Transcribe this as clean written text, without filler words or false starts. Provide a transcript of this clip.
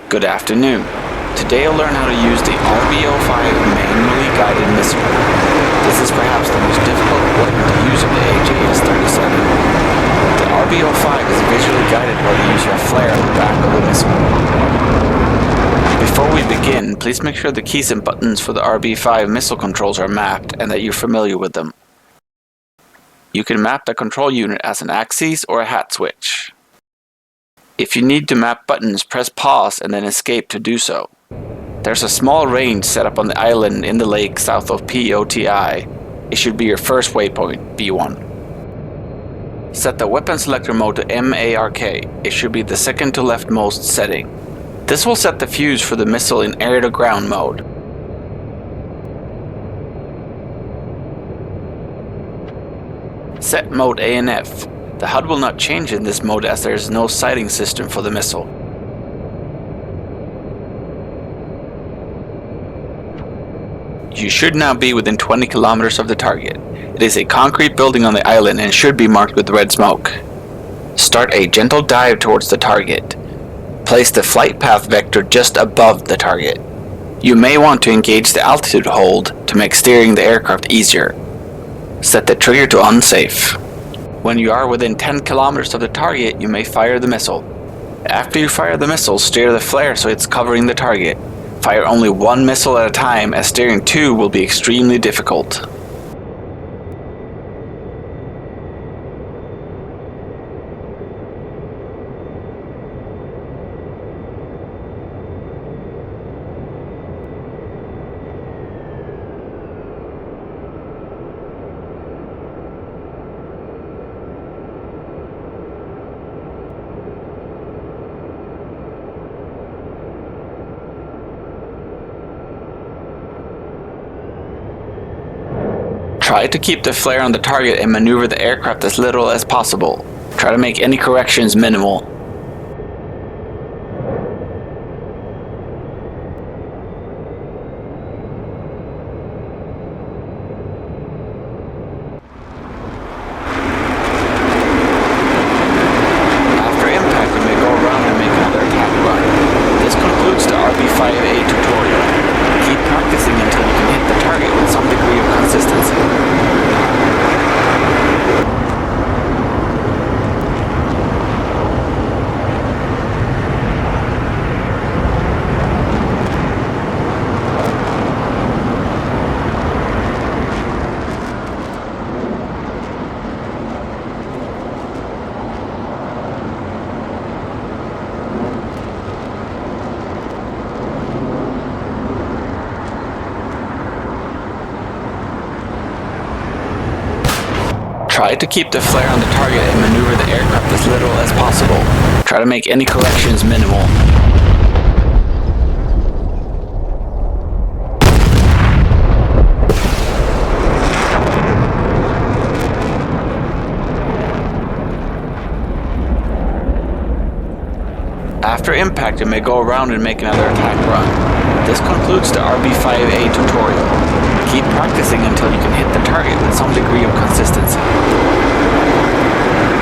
Good afternoon. Today you'll learn how to use the RB-05 manually guided missile. This is perhaps the most difficult weapon to use in the AJS-37. The RB-05 is visually guided while you use your flare on the back of the missile. Before we begin, please make sure the keys and buttons for the RB-5 missile controls are mapped and that you're familiar with them. You can map the control unit as an axis or a hat switch. If you need to map buttons, press pause and then escape to do so. There's a small range set up on the island in the lake south of POTI. It should be your first waypoint, B1. Set the weapon selector mode to MARK. It should be the second to leftmost setting. This will set the fuse for the missile in air to ground mode. Set mode ANF. The HUD will not change in this mode as there is no sighting system for the missile. You should now be within 20 kilometers of the target. It is a concrete building on the island and should be marked with red smoke. Start a gentle dive towards the target. Place the flight path vector just above the target. You may want to engage the altitude hold to make steering the aircraft easier. Set the trigger to unsafe. When you are within 10 kilometers of the target, you may fire the missile. After you fire the missile, steer the flare so it's covering the target. Fire only one missile at a time, as steering two will be extremely difficult. Try to keep the flare on the target and maneuver the aircraft as little as possible. Try to make any corrections minimal. After impact, you may go around and make another attack run. This concludes the RB-5A tutorial. Keep practicing until you can hit the target with some degree of consistency. Try to keep the flare on the target and maneuver the aircraft as little as possible. Try to make any corrections minimal. After impact, you may go around and make another attack run. This concludes the RB-5A tutorial. Keep practicing until you can hit the target with some degree of consistency.